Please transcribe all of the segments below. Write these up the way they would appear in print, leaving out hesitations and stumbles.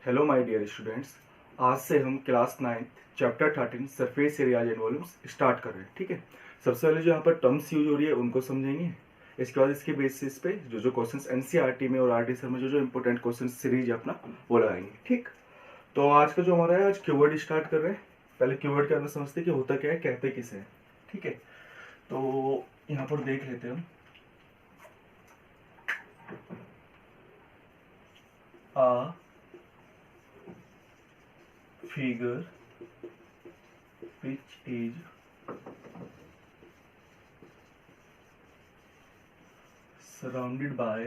Hello my dear students. आज से हम class 9 chapter 13 surface areas and volumes start कर रहे हैं। ठीक है, सबसे पहले जो यहाँ पर टर्म्स यूज हो रही है उनको समझेंगे। इसके बाद इसके बेसिस पे जो क्वेश्चंस एनसीईआरटी में और आरटीसर में जो इंपॉर्टेंट क्वेश्चन सीरीज है अपना वो लगाएंगे। ठीक, तो आज का जो हमारा है, आज कीवर्ड स्टार्ट कर रहे हैं। पहले कीवर्ड के अंदर समझते हैं कि होता क्या है, कहते किसे है। ठीक है, तो यहाँ पर देख लेते हैं हम। figure which is surrounded by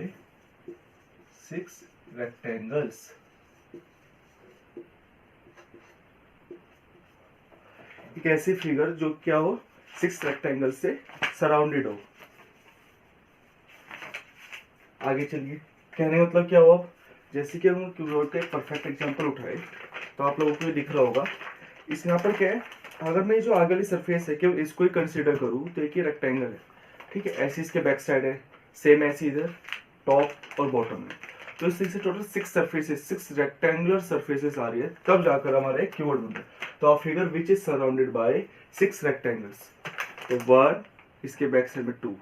6 rectangles। एक ऐसी फिगर जो क्या हो, 6 रेक्टेंगल से सराउंडेड हो। आगे चलिए, कहने का मतलब क्या हुआ। जैसे कि हम कीवर्ड का एक परफेक्ट एग्जांपल उठाए तो आप लोगों को ये दिख रहा होगा। इस यहाँ पर क्या है, अगर मैं जो आगे वाली सरफेस है केवल इसको ही कंसीडर करूँ तो एक ही रेक्टेंगल है। ठीक है, ऐसी इसके बैक साइड है, सेम ऐसी इधर टॉप और बॉटम है। तो इस तरीके से टोटल 6 सरफेसेस, 6 रेक्टेंगुलर सरफेसेस आ रही है, तब जाकर हमारा एक कीवर्ड बनता है। तो आप figure which is surrounded by 6 rectangles. तो 1, इसके बैक साइड में 2,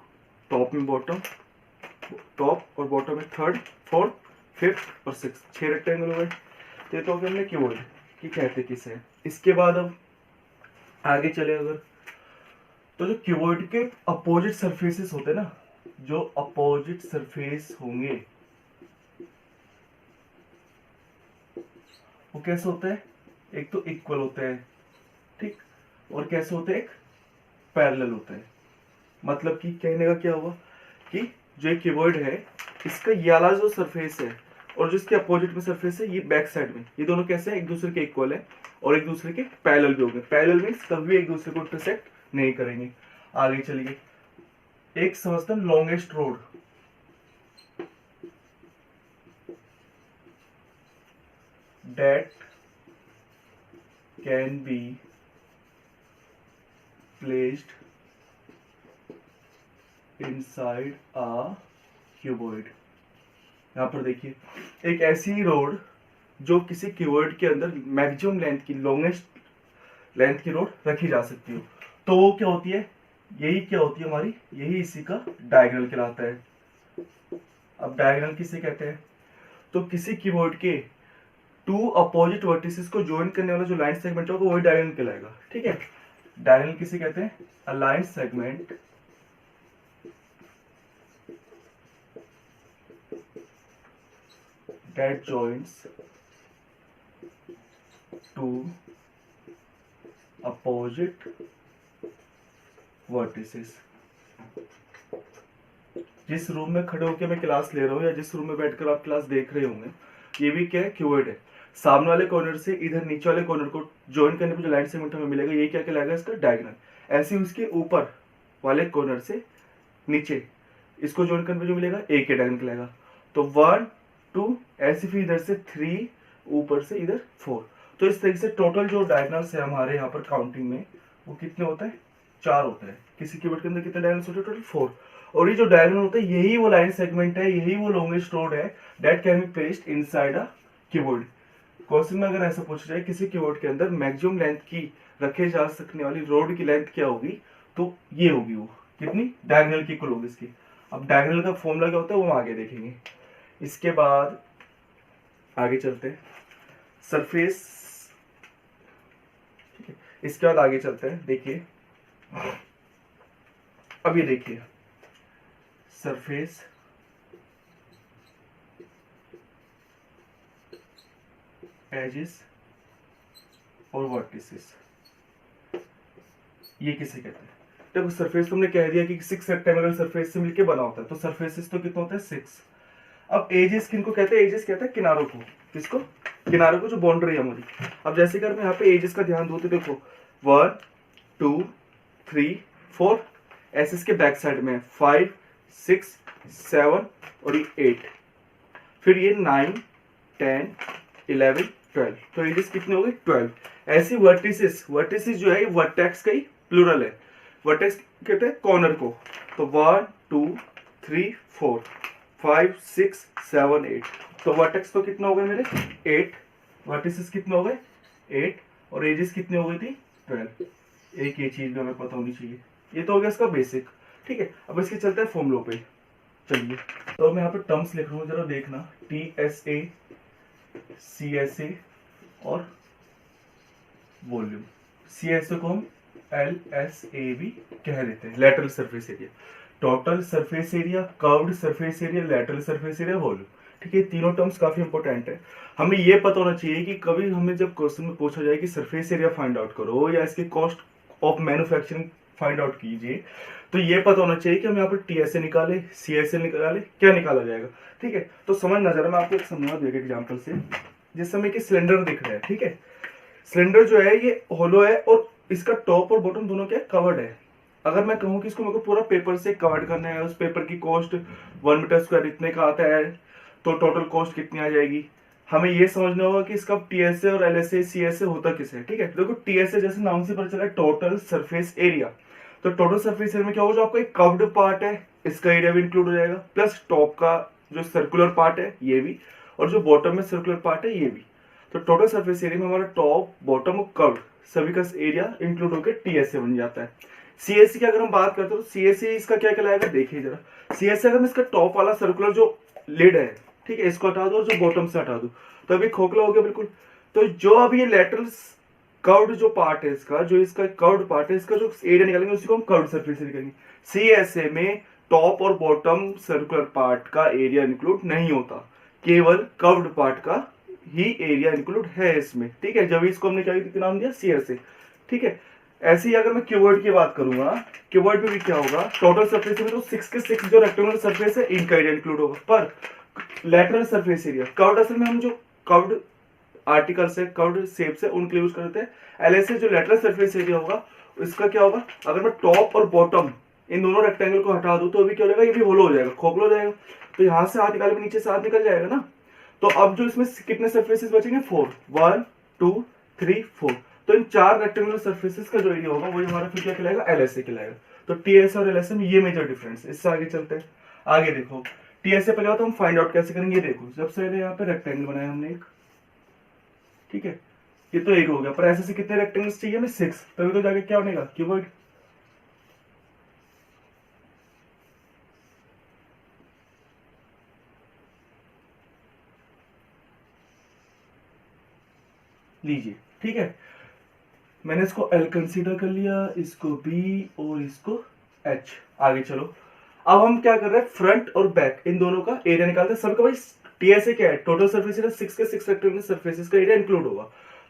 टॉप में बॉटम, टॉप और बॉटम में 3rd 4th 5th और 6th, 6 रेक्टेंगल हो गए। तो ये तो हमने कीवर्ड कि कहते किसे है। इसके बाद अब आगे चले अगर, तो जो कीवर्ड के अपोजिट सरफेसेस होते हैं ना, जो अपोजिट सरफेस होंगे वो कैसे होते हैं, एक तो इक्वल होते हैं, ठीक, और कैसे होते हैं, एक पैरेलल होते हैं। मतलब कि कहने का क्या हुआ कि जो एक कीवर्ड है इसका ये वाला जो सरफेस है और जो इसके अपोजिट में सरफेस है, ये बैक साइड में, ये दोनों कैसे हैं, एक दूसरे के इक्वल है और एक दूसरे के पैरेलल भी होंगे। पैरेलल मींस कभी एक दूसरे को इंटरसेक्ट नहीं करेंगे। आगे चलिए, एक समझते हैं longest road. That can be placed inside a cuboid. यहाँ पर देखिए, एक ऐसी रोड जो किसी कीवर्ड के अंदर मैक्सिमम लेंथ की, लॉन्गेस्ट लेंथ की रोड रखी जा सकती हो, तो वो क्या होती है, यही क्या होती है हमारी, यही इसी का डायगोनल कहलाता है। अब डायगोनल किसे कहते हैं, तो किसी कीवर्ड के 2 अपोजिट वर्टिसेस को ज्वाइन करने वाला जो लाइन सेगमेंट होगा वही डायगोनल कहलाएगा। ठीक है, डायगोनल किसे कहते हैं, a line segment that joins 2 opposite vertices। जिस रूम में खड़े होकर मैं क्लास ले रहा हूँ या जिस रूम में बैठकर आप क्लास देख रहे होंगे, ये भी क्या है, कीवर्ड है। सामने वाले कॉर्नर से इधर नीचे वाले कॉर्नर को ज्वाइन करने पर जो लाइन सेगमेंट हमें मिलेगा, ये क्या कहलाएगा, इसका डायगोनल। ऐसे ही उसके ऊपर वाले कॉर्नर से नीचे इसको ज्वाइन करने पर जो मिलेगा, एक डायगोनल कहलाएगा। तो 1 2, ऐसे फिर इधर से 3, ऊपर से इधर 4। तो इस तरीके से टोटल जो डायगोनल्स है हमारे यहाँ पर काउंटिंग में, वो कितने होते हैं, 4 होते हैं। किसी कीवर्ड के अंदर कितने डायगोनल्स होते हैं, टोटल 4। और ये जो डायगोनल होता है यही वो लाइन सेगमेंट है, यही वो लॉन्गेस्ट रोड है that can be placed inside a keyword. Question में अगर ऐसा पूछा जाए किसी कीवर्ड के अंदर मैक्सिमम लेंथ की रखे जा सकने वाली रोड की लेंथ क्या होगी, तो ये होगी, वो कितनी, डायगोनल की इक्वल होगी इसकी। अब डायगोनल का फॉर्मूला क्या होता है वो आगे देखेंगे। इसके बाद आगे चलते हैं, सरफेस, ठीक है, इसके बाद आगे चलते हैं। देखिए, अब ये देखिए, सरफेस एजेस और वर्टिसेस, ये किसे कहते हैं। देखो, सरफेस तुमने कह दिया कि 6 रेक्टेंगुलर सरफेस से मिलकर बना होता है, तो सरफेसेस तो कितना होता है, 6। अब एजेस किनको कहते हैं, एजेस कहते हैं किनारों को। किसको, किनारों को, जो बाउंड्री है हमारी। अब जैसे कर मैं यहाँ पे एजेस का ध्यान दूँ तो देखो 1 2 3 4, ऐसे इसके बैक साइड में 5 6 7 और ये 8, फिर ये 9 10 11 12। तो एजेस कितने हो गए, 12। ऐसी वर्टिसेस, वर्टिसेस जो है वर्टेक्स का ही प्लूरल है। वर्टेक्स कहते हैं कॉर्नर को। तो 1 2 3 4 5 6 7 8, तो वर्टेक्स तो कितना हो गया मेरे, 8। वर्टिसेस कितने हो गए 8 और एजेस कितनी हो गई थी 12। एक ये चीज भी हमें पता होनी चाहिए। ये तो हो गया इसका बेसिक। ठीक है, अब इसके चलते हैं फॉर्मूलों पे। चलिए, तो मैं यहाँ पे टर्म्स लिख रहा हूँ, जरा देखना। TSA, CSA और वॉल्यूम। CSA को हम LSA भी कह देते हैं, lateral surface area. Total surface area, curved surface area, lateral surface area, volume. ठीक है, तीनों टर्म्स काफी इंपॉर्टेंट है। हमें ये पता होना चाहिए कि कभी हमें जब क्वेश्चन में पूछा जाए कि सरफेस एरिया फाइंड आउट करो या इसके cost of manufacturing find out कीजिए, तो ये पता होना चाहिए कि हम यहाँ पर TSA निकाले, CSA निकाले, क्या निकाला जाएगा। ठीक है, तो समझना जरा, मैं आपको एक समझा दूं एग्जाम्पल से। जिस समय कि सिलेंडर दिख रहा है, ठीक है, सिलेंडर जो है ये होलो है और इसका टॉप और बॉटम दोनों क्या कवर्ड है। अगर मैं कहूँ कि इसको मेरे को पूरा पेपर से कवर्ड करना है, उस पेपर की कॉस्ट 1 मीटर स्क्वायर इतने का आता है, तो टोटल कॉस्ट कितनी आ जाएगी। हमें ये समझना होगा कि इसका TSA और LSA CSA होता किसे। ठीक है, देखो TSA जैसे नाम से पता चला टोटल सरफेस एरिया, तो टोटल सरफेस एरिया में क्या होगा, जो आपका एक कर्व्ड पार्ट है इसका एरिया भी इंक्लूड हो जाएगा, प्लस टॉप का जो सर्कुलर पार्ट है ये भी, और जो बॉटम में सर्कुलर पार्ट है ये भी। तो टोटल सरफेस एरिया में हमारा टॉप, बॉटम और कर्व सभी का एरिया इंक्लूड होकर TSA बन जाता है। CSA की अगर हम बात करते हैं तो CSA इसका क्या कहलाएगा, देखिए जरा। CSA अगर मैं इसका टॉप वाला सर्कुलर जो लिड है, ठीक है, इसको हटा दो और जो बॉटम से हटा दो, तो अभी खोखला हो गया बिल्कुल। तो जो अभी ये लेटरल कर्व्ड जो पार्ट है इसका, जो इसका कर्व्ड पार्ट है, इसका जो एरिया निकालेंगे उसी को हम कर्व्ड सरफेस एरिया कहेंगे। CSA में टॉप और बॉटम सर्कुलर पार्ट का एरिया इंक्लूड नहीं होता, केवल कर्व्ड पार्ट का ही एरिया इंक्लूड है इसमें। ठीक है, जब इसको हमने क्या नाम दिया, CSA। ठीक है, ऐसे ही अगर मैं क्यूबॉइड की बात करूंगा, क्यूबॉइड में भी क्या होगा, टोटल सरफेस में तो 6 के 6 जो रेक्टेंगुलर सरफेस है इनका एरिया इंक्लूड होगा, पर लेटरल सरफेस एरिया कर्व्ड, असल में हम जो कर्व्ड आर्टिकल्स है, कर्व्ड शेप्स है, उनके यूज करते हैं। LSA जो लेटरल सरफेस एरिया होगा, इसका क्या होगा, अगर मैं टॉप और बॉटम इन दोनों रेक्टेंगल को हटा दूं तो अभी क्या हो जाएगा, ये भी होलो हो जाएगा, खोखला हो जाएगा। तो यहाँ से हाथ निकाले, नीचे से हाथ निकल जाएगा ना। तो अब जो इसमें कितने सरफेसेस बचेंगे, 4, 1 2 3 4। तो इन 4 रेक्टेंगुलर सरफेसेस का जो एरिया होगा वही हमारा फिर क्या कहलाएगा, LSA कहलाएगा। तो TSA और LSA में ये मेजर डिफरेंस। इससे आगे चलते हैं, आगे देखो TSA पहले तो हम फाइंड आउट कैसे करेंगे। देखो, सबसे पहले यहाँ पे रेक्टेंगल बनाया हमने एक, ठीक है, ये तो एक हो गया, पर ऐसे कितने रेक्टेंगल्स चाहिए हमें, 6, तभी तो जाके क्या बनेगा, क्यूबॉइड। लीजिए, ठीक है, मैंने इसको L कंसीडर कर लिया, इसको B और इसको H। आगे चलो, अब हम क्या कर रहे हैं, फ्रंट और बैक इन दोनों का एरिया निकालते हैं। सबका भाई TSA क्या है, टोटल सरफेस एरिया, 6 के 6 रेक्टेंगुलर सरफेसेस का एरिया इंक्लूड होगा।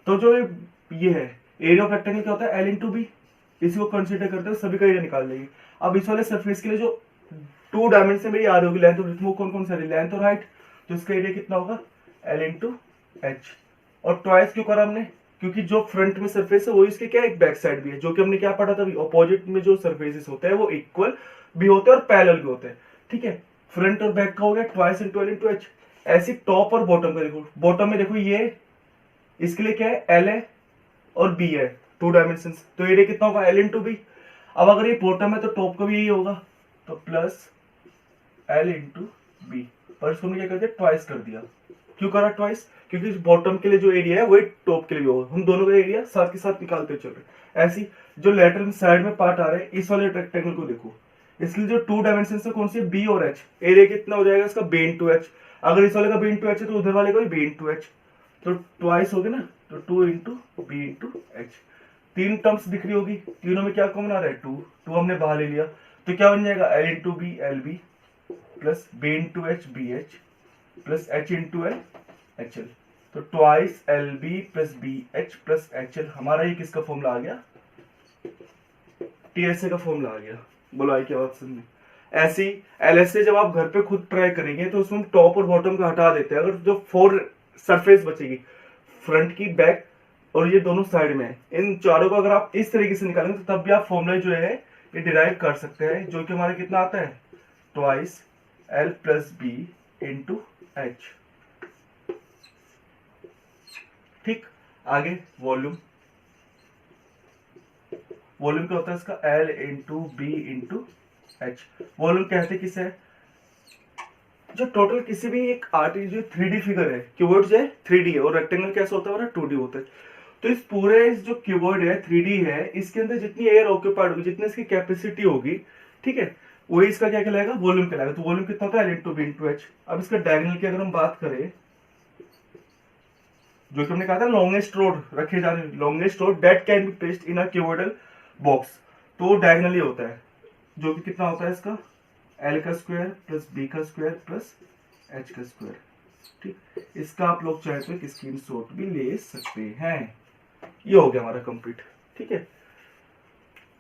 तो जो ये है एरिया ऑफ रेक्टेंगल क्या होता है, L इंटू बी, इसी को कंसीडर करते हैं, सभी का एरिया निकाल देंगे। अब इस वाले सरफेस के लिए जो 2 डायमेंशन मेरी आ रही होगी, लेंथ और वो कौन कौन सा है, लेंथ और हाइट, तो इसका एरिया कितना होगा, L इंटू H। और ट्वाइस क्यों करा हमने, क्योंकि जो फ्रंट में सरफेस है वो इसके क्या एक बैक साइड भी है, जो कि हमने क्या पढ़ा था, ऑपोजिट में जो सरफेसेस होते हैं वो इक्वल भी होते हैं और पैरेलल भी होते हैं। ठीक है, फ्रंट और बैक का हो गया twice into L into H। ऐसे टॉप और बॉटम का देखो, बॉटम में देखो ये इसके लिए क्या है, L है और B है, 2 डायमेंशन, तो एरिया कितना होगा, L इंटू बी। अब अगर ये बॉटम है तो टॉप का भी यही होगा, तो प्लस L इंटू बी, पर इसको हमने क्या कर दिया, ट्वाइस कर दिया। क्यों करा ट्वाइस, क्योंकि बॉटम के लिए जो एरिया है वही टॉप के लिए भी होगा, हम दोनों का एरिया साथ के साथ निकालते चल रहे। ऐसी जो लेटरल साइड में पार्ट आ रहे हैं, इस वाले रेक्टेंगल को देखो, इसलिए जो 2 डायमेंशन है कौन सी है, B और H, एरिया कितना हो जाएगा इसका, B इंटू H। अगर इस वाले का B इंटू H है तो उधर वाले का भी B इंटू H, तो ट्वाइस हो गया ना, तो 2 into B into H। 3 terms दिख रही होगी, तीनों में क्या कॉमन आ रहा है, 2 हमने बाहर ले लिया, तो क्या बन जाएगा, L into B LB plus B into H BH plus H into L HL। तो twice LB plus BH plus HL, हमारा ये किसका फॉर्मूला आ गया, TSA का फॉर्मूला आ गया। बोलो आई क्या बात समझ। ऐसी LSA जब आप घर पे खुद ट्राई करेंगे तो उसमें टॉप और बॉटम का हटा देते हैं, अगर जो 4 सरफेस बचेगी, फ्रंट की, बैक और ये दोनों साइड में है, इन चारों को अगर आप इस तरीके से निकालेंगे तो तब भी आप फॉर्मूला जो है ये डिराइव कर सकते हैं, जो कि हमारा कितना आता है, twice L plus B into H। ठीक, आगे वॉल्यूम, वॉल्यूम क्या होता है इसका, L into B into H। Volume कहते किसे है, जो टोटल किसी भी एक आर्ट जो 3D फिगर है, क्यूबॉइड जो है 3D है, और रेक्टेंगल कैसे होता है हमारा 2D होता है। तो इस पूरे जो क्यूबॉइड है 3D है, इसके अंदर जितनी एयर ऑक्यूपाइड होगी, जितनी इसकी कैपेसिटी होगी, ठीक है, वही इसका क्या कहलाएगा, वॉल्यूम कहलाएगा। तो वॉल्यूम कितना होता है, L into B into H. अब इसका डायगोनल की अगर हम बात करें, जो कि हमने कहा था लॉन्गेस्ट रोड रखे जा रहे, longest road that can be placed in a cuboidal box, तो डायगोनली होता है, जो कि कितना होता है इसका, L का स्क्वायर प्लस बी का स्क्वायर प्लस एच का स्क्वायर। ठीक, इसका आप लोग चाहे तो एक स्क्रीनशॉट भी ले सकते हैं। ये हो गया हमारा कंप्लीट। ठीक है,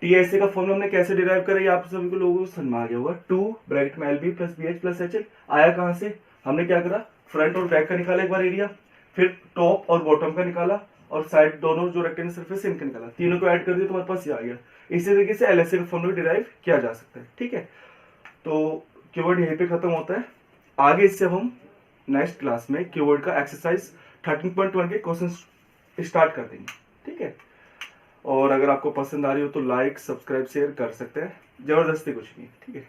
टीएसए का फॉर्मूला हमने कैसे डिराइव करा, ये आप सभी को लोगों को समझ में आ गया होगा। 2 ब्रैकेट में LB plus BH plus HL आया कहां से, हमने क्या करा, फ्रंट और बैक का निकाला एक बार एरिया, फिर टॉप और बॉटम का निकाला, और साइड दोनों जो रेक्टेंगल सरफेस है इनका निकाला, तीनों को ऐड कर दिया तो हमारे पास ये आ गया। इसी तरीके से LHS का फॉर्मूला डिराइव किया जा सकता है। ठीक है, तो कीवर्ड यहीं पे खत्म होता है। आगे इससे हम नेक्स्ट क्लास में कीवर्ड का एक्सरसाइज 13.1 के क्वेश्चन स्टार्ट कर देंगे। ठीक है, और अगर आपको पसंद आ रही हो तो लाइक सब्सक्राइब शेयर कर सकते हैं, जबरदस्ती कुछ नहीं। ठीक है।